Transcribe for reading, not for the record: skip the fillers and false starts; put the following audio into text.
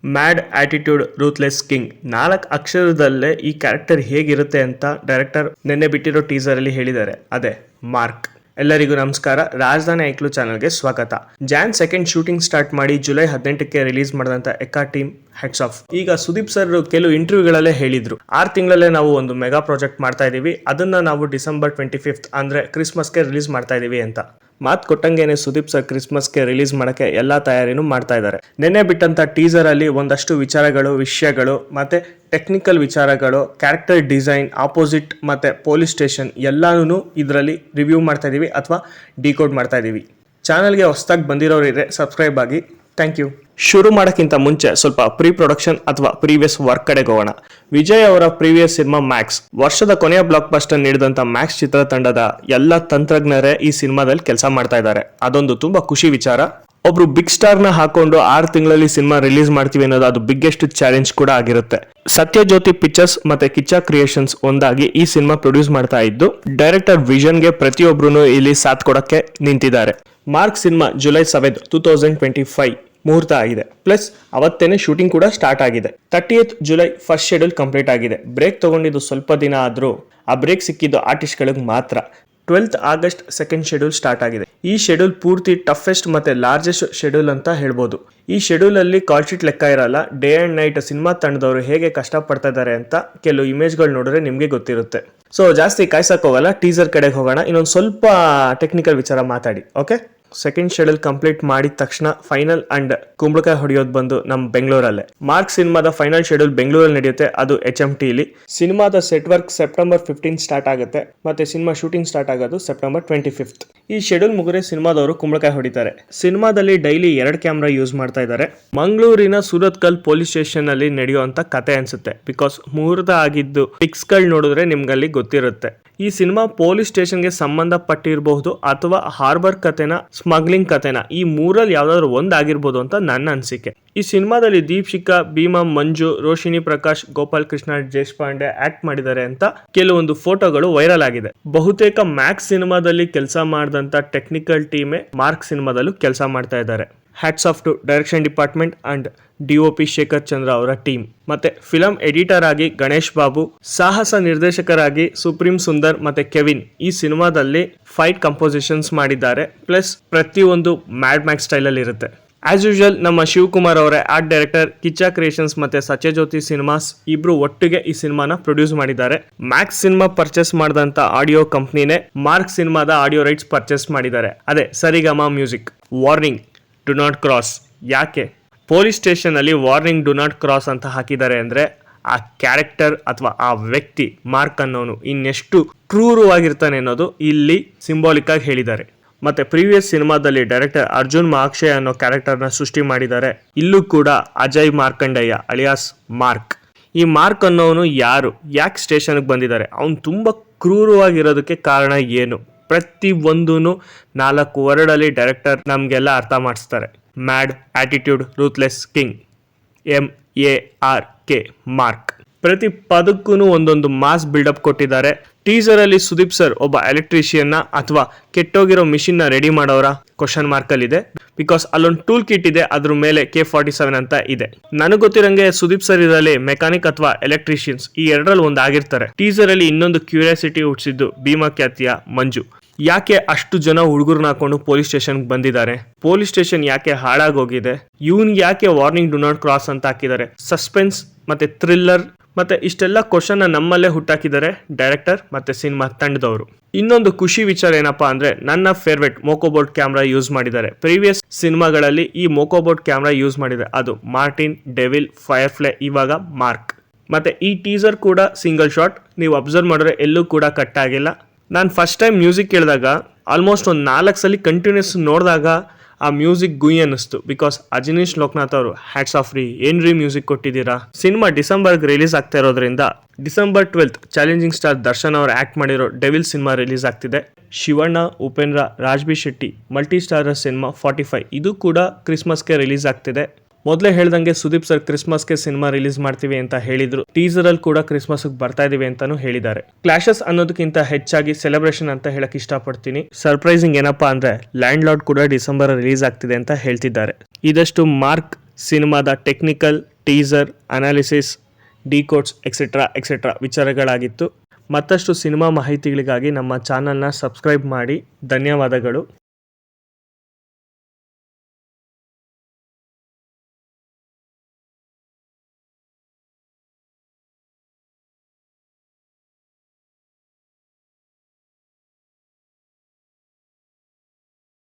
Mad attitude ruthless king 4 ಅಕ್ಷರದಲ್ಲೇ ಈ character ಹೇಗಿರುತ್ತೆ ಅಂತ ಡೈರೆಕ್ಟರ್ ನಿನ್ನೆ ಬಿಟ್ಟಿರೋ ಟೀಸರ್ ಅಲ್ಲಿ ಹೇಳಿದ್ದಾರೆ. ಅದೇ ಮಾರ್ಕ್. ಎಲ್ಲರಿಗೂ ನಮಸ್ಕಾರ. ರಾಜಧಾನಿ ಐಕ್ಲು ಚಾನಲ್ಗೆ ಸ್ವಾಗತ. ಜಾನ್ 2 ಶೂಟಿಂಗ್ ಸ್ಟಾರ್ಟ್ ಮಾಡಿ ಜುಲೈ 18ಕ್ಕೆ ರಿಲೀಸ್ ಮಾಡಿದಂತ ಎಕಾ ಟೀಮ್ ಹೆಡ್ಸ್ ಆಫ್. ಈಗ ಸುದೀಪ್ ಸರ್ ಕೆಲವು ಇಂಟರ್ವ್ಯೂಗಳಲ್ಲೇ ಹೇಳಿದ್ರು 6 ತಿಂಗಳಲ್ಲೇ ನಾವು ಒಂದು ಮೆಗಾ ಪ್ರಾಜೆಕ್ಟ್ ಮಾಡ್ತಾ ಇದೀವಿ, ಅದನ್ನ ನಾವು ಡಿಸೆಂಬರ್ 25 ಅಂದ್ರೆ ಕ್ರಿಸ್ಮಸ್ಗೆ ರಿಲೀಸ್ ಮಾಡ್ತಾ ಇದೀವಿ ಅಂತ. ಮಾತು ಕೊಟ್ಟಂಗೇನೆ ಸುದೀಪ್ ಸರ್ ಕ್ರಿಸ್ಮಸ್ಗೆ ರಿಲೀಸ್ ಮಾಡಕ್ಕೆ ಎಲ್ಲಾ ತಯಾರಿನೂ ಮಾಡ್ತಾ ಇದ್ದಾರೆ. ನಿನ್ನೆ ಬಿಟ್ಟಂತ ಟೀಸರ್ ಅಲ್ಲಿ ಒಂದಷ್ಟು ವಿಷಯಗಳು ಮತ್ತೆ ಟೆಕ್ನಿಕಲ್ ವಿಚಾರಗಳು, ಕ್ಯಾರೆಕ್ಟರ್ ಡಿಸೈನ್, ಆಪೋಸಿಟ್ ಮತ್ತೆ ಪೊಲೀಸ್ ಸ್ಟೇಷನ್ ಎಲ್ಲಾನು ಇದರಲ್ಲಿ ರಿವ್ಯೂ ಮಾಡ್ತಾ ಇದೀವಿ ಅಥವಾ ಡಿಕೋಡ್ ಮಾಡ್ತಾ ಇದೀವಿ. ಚಾನಲ್ಗೆ ಹೊಸದಾಗಿ ಬಂದಿರೋರು ಇದ್ರೆ ಸಬ್ಸ್ಕ್ರೈಬ್ ಆಗಿ. Thank you. ಶುರು ಮಾಡೋಕ್ಕಿಂತ ಮುಂಚೆ ಸ್ವಲ್ಪ ಪ್ರೀ ಪ್ರೊಡಕ್ಷನ್ ಅಥವಾ ಪ್ರೀವಿಯಸ್ ವರ್ಕ್ ಕಡೆಗೆ ಹೋಗೋಣ. ವಿಜಯ್ ಅವರ ಪ್ರೀವಿಯಸ್ ಸಿನಿಮಾ ಮ್ಯಾಕ್ಸ್ ವರ್ಷದ ಕೊನೆಯ ಬ್ಲಾಕ್ ಬಸ್ಟರ್ ನೀಡಿದಂತ ಮ್ಯಾಕ್ಸ್ ಚಿತ್ರತಂಡದ ಎಲ್ಲ ತಂತ್ರಜ್ಞರೇ ಈ ಸಿನಿಮಾದಲ್ಲಿ ಕೆಲಸ ಮಾಡ್ತಾ ಇದ್ದಾರೆ. ಅದೊಂದು ತುಂಬಾ ಖುಷಿ ವಿಚಾರ. ಒಬ್ರು ಬಿಗ್ ಸ್ಟಾರ್ ನ ಹಾಕೊಂಡು 6 ತಿಂಗಳಲ್ಲಿ ಸಿನಿಮಾ ರಿಲೀಸ್ ಮಾಡ್ತೀವಿ ಅನ್ನೋದು ಅದು ಬಿಗ್ಗೆಸ್ಟ್ ಚಾಲೆಂಜ್ ಕೂಡ ಆಗಿರುತ್ತೆ. ಸತ್ಯಜ್ಯೋತಿ ಪಿಕ್ಚರ್ಸ್ ಮತ್ತೆ ಕಿಚ್ಚಾ ಕ್ರಿಯೇಷನ್ಸ್ ಒಂದಾಗಿ ಈ ಸಿನಿಮಾ ಪ್ರೊಡ್ಯೂಸ್ ಮಾಡ್ತಾ ಇದ್ದು, ಡೈರೆಕ್ಟರ್ ವಿಷನ್ಗೆ ಪ್ರತಿಯೊಬ್ರು ಇಲ್ಲಿ ಸಾಥ್ ಕೊಡಕ್ಕೆ ನಿಂತಿದ್ದಾರೆ. ಮಾರ್ಕ್ ಸಿನಿಮಾ ಜುಲೈ 7, 2025 ಮುಹೂರ್ತ ಆಗಿದೆ. ಪ್ಲಸ್ ಅವತ್ತೇನೆ ಶೂಟಿಂಗ್ ಕೂಡ ಸ್ಟಾರ್ಟ್ ಆಗಿದೆ. 30th July first schedule complete ಆಗಿದೆ. ಬ್ರೇಕ್ ತಗೊಂಡಿದ್ದು ಸ್ವಲ್ಪ ದಿನ ಆದ್ರೂ ಆ ಬ್ರೇಕ್ ಸಿಕ್ಕಿದ್ದು ಆರ್ಟಿಸ್ಟ್ಗಳಿಗೆ ಮಾತ್ರ. 12th August second schedule start ಆಗಿದೆ. ಈ ಶೆಡ್ಯೂಲ್ ಪೂರ್ತಿ ಟಫೆಸ್ಟ್ ಮತ್ತೆ ಲಾರ್ಜೆಸ್ಟ್ ಶೆಡ್ಯೂಲ್ ಅಂತ ಹೇಳ್ಬೋದು. ಈ ಶೆಡ್ಯೂಲ್ ಅಲ್ಲಿ ಕಾಲ್ ಶೀಟ್ ಲೆಕ್ಕ ಇರಲ್ಲ. ಡೇ ಅಂಡ್ ನೈಟ್ ಸಿನಿಮಾ ತಂಡದವರು ಹೇಗೆ ಕಷ್ಟ ಪಡ್ತಾ ಇದ್ದಾರೆ ಅಂತ ಕೆಲವು ಇಮೇಜ್ಗಳು ನೋಡಿದ್ರೆ ನಿಮ್ಗೆ ಗೊತ್ತಿರುತ್ತೆ. ಸೊ ಜಾಸ್ತಿ ಕಾಯ್ಸಕ್ ಹೋಗಲ್ಲ, ಟೀಸರ್ ಕಡೆಗೆ ಹೋಗೋಣ. ಇನ್ನೊಂದು ಸ್ವಲ್ಪ ಟೆಕ್ನಿಕಲ್ ವಿಚಾರ ಮಾತಾಡಿ. ಓಕೆ, ಸೆಕೆಂಡ್ ಶೆಡ್ಯೂಲ್ ಕಂಪ್ಲೀಟ್ ಮಾಡಿದ ತಕ್ಷಣ ಫೈನಲ್ ಅಂಡ್ ಕುಂಬಳಕಾಯಿ ಹೊಡೆಯೋದು ಬಂದು ನಮ್ಮ ಬೆಂಗಳೂರಲ್ಲೇ. ಮಾರ್ಕ್ ಸಿನಿಮಾದ ಫೈನಲ್ ಶೆಡ್ಯೂಲ್ ಬೆಂಗಳೂರಲ್ಲಿ ನಡೆಯುತ್ತೆ, ಅದು HMT ಇಲ್ಲಿ. ಸಿನಿಮಾದ ಸೆಟ್ ವರ್ಕ್ ಸೆಪ್ಟೆಂಬರ್ 15 ಸ್ಟಾರ್ಟ್ ಆಗುತ್ತೆ ಮತ್ತೆ ಸಿನಿಮಾ ಶೂಟಿಂಗ್ ಸ್ಟಾರ್ಟ್ ಆಗೋದು ಸೆಪ್ಟೆಂಬರ್ 25. ಈ ಶೆಡ್ಯೂಲ್ ಮುಗಿದ್ರೆ ಸಿನಿಮಾದವರು ಕುಂಬಳಕಾಯಿ ಹೊಡಿತಾರೆ. ಸಿನಿಮಾದಲ್ಲಿ ಡೈಲಿ 2 ಕ್ಯಾಮ್ರಾ ಯೂಸ್ ಮಾಡ್ತಾ ಇದ್ದಾರೆ. ಮಂಗಳೂರಿನ ಸೂರತ್ಕಲ್ ಪೊಲೀಸ್ ಸ್ಟೇಷನ್ ಅಲ್ಲಿ ನಡೆಯುವಂತ ಕತೆ ಅನ್ಸುತ್ತೆ. ಬಿಕಾಸ್ ಮುಹೂರ್ತ ಆಗಿದ್ದು ಪಿಕ್ಸ್ ಗಳು ನೋಡಿದ್ರೆ ನಿಮ್ಗಲ್ಲಿ ಗೊತ್ತಿರುತ್ತೆ. ಈ ಸಿನಿಮಾ ಪೊಲೀಸ್ ಸ್ಟೇಷನ್ಗೆ ಸಂಬಂಧಪಟ್ಟಿರಬಹುದು ಅಥವಾ ಹಾರ್ಬರ್ ಕತೆನ, ಸ್ಮಗ್ಲಿಂಗ್ ಕತೆನ, ಈ ಮೂರಲ್ಲಿ ಯಾವ್ದಾದ್ರು ಒಂದಾಗಿರ್ಬೋದು ಅಂತ ನನ್ನ ಅನಿಸಿಕೆ. ಈ ಸಿನಿಮಾದಲ್ಲಿ ದೀಪ್ಶಿಕಾ, ಭೀಮಾ, ಮಂಜು, ರೋಶಿನಿ ಪ್ರಕಾಶ್, ಗೋಪಾಲ್ ಕೃಷ್ಣ ದೇಶಪಾಂಡೆ ಆಕ್ಟ್ ಮಾಡಿದ್ದಾರೆ ಅಂತ ಕೆಲವೊಂದು ಫೋಟೋಗಳು ವೈರಲ್ ಆಗಿದೆ. ಬಹುತೇಕ ಮ್ಯಾಕ್ಸ್ ಸಿನಿಮಾದಲ್ಲಿ ಕೆಲಸ ಮಾಡಿದಂತ ಟೆಕ್ನಿಕಲ್ ಟೀಮೇ ಮಾರ್ಕ್ ಸಿನಿಮಾದಲ್ಲೂ ಕೆಲಸ ಮಾಡ್ತಾ ಇದ್ದಾರೆ. Hats off to direction department and DOP Shekhar Chandra ಅವರ ಟೀಮ್. ಮತ್ತೆ ಫಿಲಂ ಎಡಿಟರ್ ಆಗಿ ಗಣೇಶ್ ಬಾಬು, ಸಾಹಸ ನಿರ್ದೇಶಕರಾಗಿ ಸುಪ್ರೀಂ ಸುಂದರ್ ಮತ್ತೆ ಕೆವಿನ್ ಈ ಸಿನಿಮಾದಲ್ಲಿ ಫೈಟ್ ಕಂಪೋಸಿಷನ್ಸ್ ಮಾಡಿದ್ದಾರೆ. ಪ್ಲಸ್ ಪ್ರತಿಯೊಂದು ಮ್ಯಾಡ್ ಮ್ಯಾಕ್ಸ್ ಸ್ಟೈಲ್ ಅಲ್ಲಿ ಇರುತ್ತೆ. ಆಸ್ ಯೂಶುವಲ್ ನಮ್ಮ ಶಿವಕುಮಾರ್ ಅವರೇ ಆರ್ಟ್ ಡೈರೆಕ್ಟರ್. ಕಿಚ್ಚಾ ಕ್ರಿಯೇಷನ್ಸ್ ಮತ್ತೆ ಸತ್ಯಜ್ಯೋತಿ ಸಿನಿಮಾಸ್ ಇಬ್ರು ಒಟ್ಟಿಗೆ ಈ ಸಿನಿಮಾನ ಪ್ರೊಡ್ಯೂಸ್ ಮಾಡಿದ್ದಾರೆ. ಮ್ಯಾಕ್ಸ್ ಸಿನಿಮಾ ಪರ್ಚೇಸ್ ಮಾಡಿದಂತ ಆಡಿಯೋ ಕಂಪ್ನಿನೇ ಮಾರ್ಕ್ ಸಿನಿಮಾದ ಆಡಿಯೋ ರೈಟ್ಸ್ ಪರ್ಚೇಸ್ ಮಾಡಿದ್ದಾರೆ. ಅದೇ Saregama music. Warning, do not cross. ಯಾಕೆ ಪೊಲೀಸ್ ಸ್ಟೇಷನ್ ಅಲ್ಲಿ ವಾರ್ನಿಂಗ್ ಡು ನಾಟ್ ಕ್ರಾಸ್ ಅಂತ ಹಾಕಿದ್ದಾರೆ ಅಂದ್ರೆ ಆ ಕ್ಯಾರೆಕ್ಟರ್ ಅಥವಾ ಆ ವ್ಯಕ್ತಿ ಮಾರ್ಕ್ ಅನ್ನೋನು ಇನ್ನೆಷ್ಟು ಕ್ರೂರವಾಗಿರ್ತಾನೆ ಅನ್ನೋದು ಇಲ್ಲಿ ಸಿಂಬಾಲಿಕ್ ಆಗಿ ಹೇಳಿದ್ದಾರೆ. ಮತ್ತೆ ಪ್ರೀವಿಯಸ್ ಸಿನಿಮಾದಲ್ಲಿ ಡೈರೆಕ್ಟರ್ ಅರ್ಜುನ್ ಮಾಕ್ಷೆ ಅನ್ನೋ ಕ್ಯಾರೆಕ್ಟರ್ನ ಸೃಷ್ಟಿ ಮಾಡಿದ್ದಾರೆ. ಇಲ್ಲೂ ಕೂಡ ಅಜಯ್ ಮಾರ್ಕಂಡಯ್ಯ ಅಲಿಯಾಸ್ ಮಾರ್ಕ್. ಈ ಮಾರ್ಕ್ ಅನ್ನೋನು ಯಾರು, ಯಾಕೆ ಸ್ಟೇಷನ್ಗೆ ಬಂದಿದ್ದಾರೆ, ಅವನು ತುಂಬಾ ಕ್ರೂರವಾಗಿರೋದಕ್ಕೆ ಕಾರಣ ಏನು, ಪ್ರತಿ ಒಂದೂ 4 ವರ್ಡಲ್ಲಿ ಡೈರೆಕ್ಟರ್ ನಮ್ಗೆಲ್ಲ ಅರ್ಥ ಮಾಡಿಸ್ತಾರೆ. Mad attitude ruthless king, MARK mark. ಪ್ರತಿ ಪದಕ್ಕೂ ಒಂದೊಂದು ಮಾಸ್ ಬಿಲ್ಡಪ್ ಕೊಟ್ಟಿದ್ದಾರೆ. ಟೀಸರ್ ಅಲ್ಲಿ ಸುದೀಪ್ ಸರ್ ಒಬ್ಬ ಎಲೆಕ್ಟ್ರಿಷಿಯನ್ ಅಥವಾ ಕೆಟ್ಟೋಗಿರೋ ಮಿಷಿನ್ ನ ರೆಡಿ ಮಾಡೋರ ಕ್ವಶನ್ ಮಾರ್ಕ್ ಅಲ್ಲಿ ಇದೆ. ಬಿಕಾಸ್ ಅಲ್ಲೊಂದು ಟೂಲ್ ಕಿಟ್ ಇದೆ, ಅದ್ರ ಮೇಲೆ K47 ಅಂತ ಇದೆ. ನನಗೆ ಗೊತ್ತಿರಂಗೆ ಸುದೀಪ್ ಸರ್ ಇದರಲ್ಲಿ ಮೆಕ್ಯಾನಿಕ್ ಅಥವಾ ಎಲೆಕ್ಟ್ರಿಷಿಯನ್ಸ್ ಈ ಎರಡರಲ್ಲಿ ಒಂದು ಆಗಿರ್ತಾರೆ. ಟೀಸರ್ ಅಲ್ಲಿ ಇನ್ನೊಂದು ಕ್ಯೂರಿಯಾಸಿಟಿ ಹುಟ್ಟಿಸಿದ್ದು ಭೀಮಾ ಖ್ಯಾತಿಯ ಮಂಜು. ಯಾಕೆ ಅಷ್ಟು ಜನ ಹುಡುಗರನ್ನ ಹಾಕೊಂಡು ಪೊಲೀಸ್ ಸ್ಟೇಷನ್ಗೆ ಬಂದಿದ್ದಾರೆ, ಪೊಲೀಸ್ ಸ್ಟೇಷನ್ ಯಾಕೆ ಹಾಳಾಗೋಗಿದೆ, ಇವನ್ ಯಾಕೆ ವಾರ್ನಿಂಗ್ ಡು ನಾಟ್ ಕ್ರಾಸ್ ಅಂತ ಹಾಕಿದ್ದಾರೆ. ಸಸ್ಪೆನ್ಸ್ ಮತ್ತೆ ಥ್ರಿಲ್ಲರ್ ಮತ್ತೆ ಇಷ್ಟೆಲ್ಲ ಕ್ವಶನ್ ನಮ್ಮಲ್ಲೇ ಹುಟ್ಟಾಕಿದ್ದಾರೆ ಡೈರೆಕ್ಟರ್ ಮತ್ತೆ ಸಿನಿಮಾ ತಂಡದವರು. ಇನ್ನೊಂದು ಖುಷಿ ವಿಚಾರ ಏನಪ್ಪಾ ಅಂದ್ರೆ ನನ್ನ ಫೇವ್ರೆಟ್ ಮೋಕೋಬೋಟ್ ಕ್ಯಾಮ್ರಾ ಯೂಸ್ ಮಾಡಿದ್ದಾರೆ. ಪ್ರೀವಿಯಸ್ ಸಿನಿಮಾಗಳಲ್ಲಿ ಈ ಮೋಕೋಬೋಟ್ ಕ್ಯಾಮ್ರಾ ಯೂಸ್ ಮಾಡಿದೆ, ಅದು ಮಾರ್ಟಿನ್, ಡೆವಿಲ್, ಫೈರ್ಫ್ಲೈ, ಇವಾಗ ಮಾರ್ಕ್. ಮತ್ತೆ ಈ ಟೀಸರ್ ಕೂಡ ಸಿಂಗಲ್ ಶಾಟ್. ನೀವು ಅಬ್ಸರ್ವ್ ಮಾಡಿದ್ರೆ ಎಲ್ಲೂ ಕೂಡ ಕಟ್ ಆಗಿಲ್ಲ. ನಾನು ಫಸ್ಟ್ ಟೈಮ್ ಮ್ಯೂಸಿಕ್ ಕೇಳಿದಾಗ ಆಲ್ಮೋಸ್ಟ್ ಒಂದು 4 ಸಲ ಕಂಟಿನ್ಯೂಸ್ ನೋಡಿದಾಗ ಆ ಮ್ಯೂಸಿಕ್ ಗುಯ್ ಅನ್ನಿಸ್ತು. ಬಿಕಾಸ್ ಅಜನೀಶ್ ಲೋಕನಾಥ್ ಅವರು ಹ್ಯಾಟ್ಸ್ ಆಫ್ ರೀ, ಏನ್ರಿ ಮ್ಯೂಸಿಕ್ ಕೊಟ್ಟಿದ್ದೀರಾ. ಸಿನಿಮಾ ಡಿಸೆಂಬರ್ಗೆ ರಿಲೀಸ್ ಆಗ್ತಾ ಇರೋದ್ರಿಂದ ಡಿಸೆಂಬರ್ 12 ಚಾಲೆಂಜಿಂಗ್ ಸ್ಟಾರ್ ದರ್ಶನ್ ಅವರು ಆಕ್ಟ್ ಮಾಡಿರೋ ಡೆವಿಲ್ ಸಿನಿಮಾ ರಿಲೀಸ್ ಆಗ್ತಿದೆ. Shivanna, Upendra, Raj B Shetty multi starrer cinema 45 ಇದು ಕೂಡ ಕ್ರಿಸ್ಮಸ್ಗೆ ರಿಲೀಸ್ ಆಗ್ತಿದೆ. ಮೊದಲೇ ಹೇಳ್ದಂಗೆ ಸುದೀಪ್ ಸರ್ ಕ್ರಿಸ್ಮಸ್ಗೆ ಸಿನಿಮಾ ರಿಲೀಸ್ ಮಾಡ್ತೀವಿ ಅಂತ ಹೇಳಿದ್ರು. ಟೀಸರ್ ಅಲ್ಲಿ ಕೂಡ ಕ್ರಿಸ್ಮಸ್ಗೆ ಬರ್ತಾ ಇದೀವಿ ಅಂತಾನು ಹೇಳಿದ್ದಾರೆ. ಕ್ಲಾಶಸ್ ಅನ್ನೋದಕ್ಕಿಂತ ಹೆಚ್ಚಾಗಿ ಸೆಲೆಬ್ರೇಷನ್ ಅಂತ ಹೇಳಕ್ ಇಷ್ಟಪಡ್ತೀನಿ. ಸರ್ಪ್ರೈಸಿಂಗ್ ಏನಪ್ಪಾ ಅಂದ್ರೆ ಲ್ಯಾಂಡ್ ಲಾರ್ಡ್ ಕೂಡ ಡಿಸೆಂಬರ್ ರಿಲೀಸ್ ಆಗ್ತಿದೆ ಅಂತ ಹೇಳ್ತಿದ್ದಾರೆ. ಇದಷ್ಟು ಮಾರ್ಕ್ ಸಿನಿಮಾದ ಟೆಕ್ನಿಕಲ್, ಟೀಸರ್, ಅನಾಲಿಸಿಸ್, ಡಿಕೋಡ್ಸ್ ಎಕ್ಸೆಟ್ರಾ ವಿಚಾರಗಳಾಗಿತ್ತು. ಮತ್ತಷ್ಟು ಸಿನಿಮಾ ಮಾಹಿತಿಗಳಿಗಾಗಿ ನಮ್ಮ ಚಾನಲ್ನ ಸಬ್ಸ್ಕ್ರೈಬ್ ಮಾಡಿ. ಧನ್ಯವಾದಗಳು.